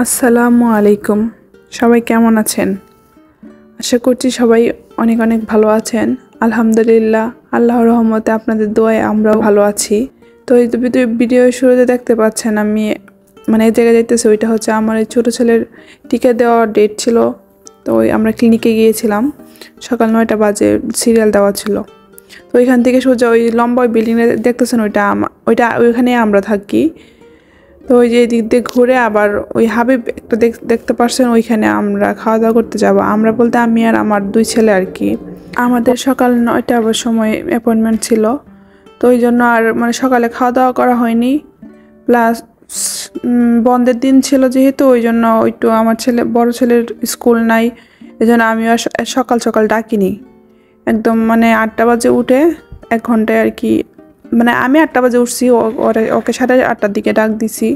আসসালামু আলাইকুম। সবাই কেমন আছেন? আশা করছি সবাই অনেক অনেক ভালো আছেন। আলহামদুলিল্লাহ, আল্লাহর রহমতে আপনাদের দোয়ায় আমরাও ভালো আছি। তো এই ভিডিও শুরুতে দেখতে পাচ্ছেন আমি এই জায়গায় যাইতেছি। ওইটা হচ্ছে আমার এই ছোটো ছেলের টিকা দেওয়ার ডেট ছিল। তো আমরা ক্লিনিকে গিয়েছিলাম, সকাল 9টা বাজে সিরিয়াল দেওয়া ছিল। তো ওইখান থেকে সোজা ওই লম্বা বিল্ডিংয়ে দেখতেছেন, ওইখানে আমরা থাকি। তো ওই যে এদিক দিয়ে ঘুরে আবার ওই হাবিব একটা দেখতে পারছেন, ওইখানে আমরা খাওয়া দাওয়া করতে যাব। আমরা বলতে আমি আর আমার 2 ছেলে আর কি। আমাদের সকাল 9টা সময় অ্যাপয়েন্টমেন্ট ছিল। তো ওই জন্য আর সকালে খাওয়া দাওয়া করা হয়নি। প্লাস বন্ধের দিন ছিল যেহেতু, ওই জন্য একটু আমার বড় ছেলের স্কুল নাই, এই জন্য আমিও সকাল সকাল ডাকিনি। একদম 8টা বাজে উঠে 1 ঘন্টায় আর কি, আমি 8টা বাজে উঠছি, ওকে 8:30টার দিকে ডাক দিছি।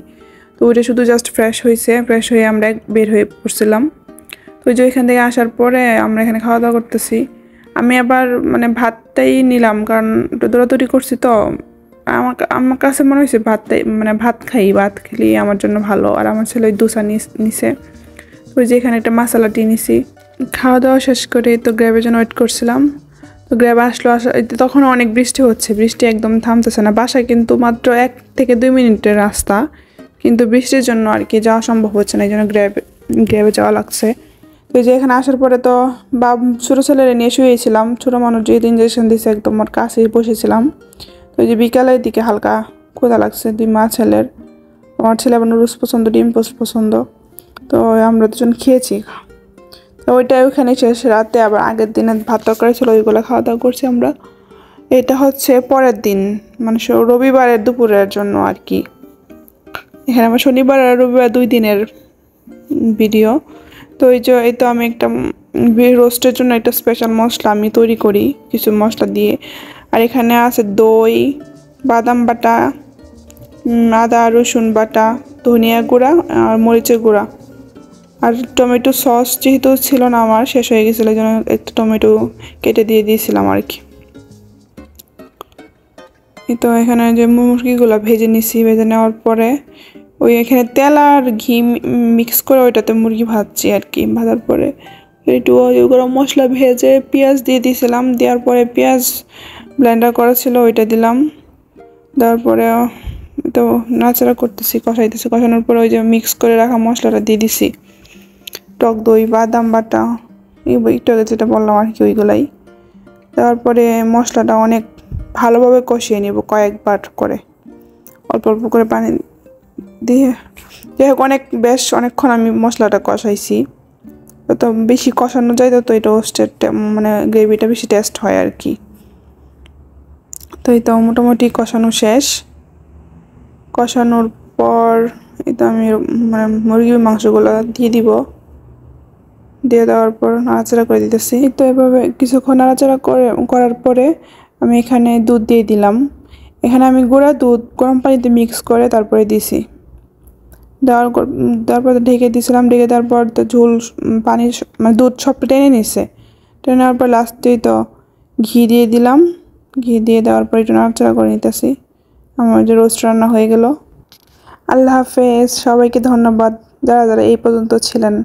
তো ওইটা শুধু জাস্ট ফ্রেশ হয়ে আমরা বের হয়ে পড়ছিলাম। তো ওই যে ওইখান থেকে আসার পরে আমরা এখানে খাওয়া দাওয়া করতেছি। আমি আবার ভাতটাই নিলাম, কারণ একটু দৌড়াদৌড়ি করছি। তো আমার কাছে মনে হয়েছে ভাত খেলেই আমার জন্য ভালো। আর আমার ছেলে ওই দোসা নিছে। ওই যে এখানে একটা মশলা টি নিছি। খাওয়া দাওয়া শেষ করে তো গ্র্যাবের জন্য ওয়েট করছিলাম। তো গ্র্যাব তখন অনেক বৃষ্টি হচ্ছে, বৃষ্টি একদম থামতেছে না। বাসায় কিন্তু মাত্র 1 থেকে 2 মিনিটের রাস্তা, কিন্তু বৃষ্টির জন্য আর কি যাওয়া সম্ভব হচ্ছে না, এই জন্য গ্র্যাবে যাওয়া লাগছে। তো যে এখানে আসার পরে তো ছোটো ছেলেরা নিয়ে শুয়েছিলাম। ছোটো মানুষ যেহেতু ইঞ্জেকশন দিয়েছে, একদম আমার কাছেই বসেছিলাম। তো যে বিকালের দিকে হালকা ক্ষুধা লাগছে 2 মা ছেলের। আমার ছেলে আবার নুডলস পছন্দ, ডিম পছন্দ। তো আমরা দুজন খেয়েছি। তো ওইটাই ওখানে শেষ। রাতে আবার আগের দিনে ভাত তরকারি ছিল, ওইগুলো খাওয়া দাওয়া করছি আমরা। এটা হচ্ছে পরের দিন, রবিবারের দুপুরের জন্য আর কি। এখানে আমার শনিবার আর রবিবার 2 দিনের ভিডিও। তো এই তো আমি একটা রোস্টের জন্য একটা স্পেশাল মশলা আমি তৈরি করি কিছু মশলা দিয়ে। আর এখানে আছে দই, বাদাম বাটা, আদা রসুন বাটা, ধনিয়া গুঁড়া আর মরিচের গুঁড়া। আর টমেটো সস যেহেতু ছিল না, আমার শেষ হয়ে গেছিলো, এই জন্য একটু টমেটো কেটে দিয়েছিলাম আর কি। তো এখানে যে মুরগিগুলো ভেজে নেওয়ার পরে ওই এখানে তেল আর ঘি মিক্স করে ওইটাতে মুরগি ভাজছি আর কি। ভাজার পরে একটু গরম মশলা ভেজে পেঁয়াজ দিয়ে দিয়েছিলাম। দেওয়ার পরে পেঁয়াজ ব্লেন্ডার করা ছিল, ওইটা দিলাম। দেওয়ার পরে তো নাড়াচাড়া করতেছি, কষানোর পরে ওই যে মিক্স করে রাখা মশলাটা দিয়ে দিছি। টক দই, বাদাম বাটা, একটু আগে যেটা বললাম আর কি, ওইগুলাই দেওয়ার পরে মশলাটা অনেক ভালোভাবে কষিয়ে নিব, কয়েকবার করে অল্প অল্প করে পানি দিয়ে। যাই হোক, অনেকক্ষণ আমি মশলাটা কষাইছি। তো বেশি কষানো যায় তো এটা রোস্টের গ্রেভিটা বেশি টেস্ট হয় আর কি। তো এই তো মোটামুটি কষানো শেষ। কষানোর পর এই তো আমি মুরগির মাংসগুলো দিয়ে দিয়ে দেওয়ার পর নাড়াচাড়া করে দিতেছি। তো এভাবে কিছুক্ষণ নাড়াচাড়া করার পরে আমি এখানে দুধ দিয়ে দিলাম। এখানে আমি গুঁড়া দুধ গরম পানিতে মিক্স করে তারপরে দিছি। দেওয়ার পর ঢেকে দিয়েছিলাম। ঢেকে দেওয়ার পর তো পানির দুধ সবটা টেনে নিছে। টেনে নেওয়ার পর লাস্টেই তো ঘি দিয়ে দিলাম। ঘি দিয়ে দেওয়ার পর একটু নাড়াচাড়া করে নিতেছি। আমার যে রোস্ট রান্না হয়ে গেল। আল্লাহ হাফেজ, সবাইকে ধন্যবাদ যারা এই পর্যন্ত ছিলেন।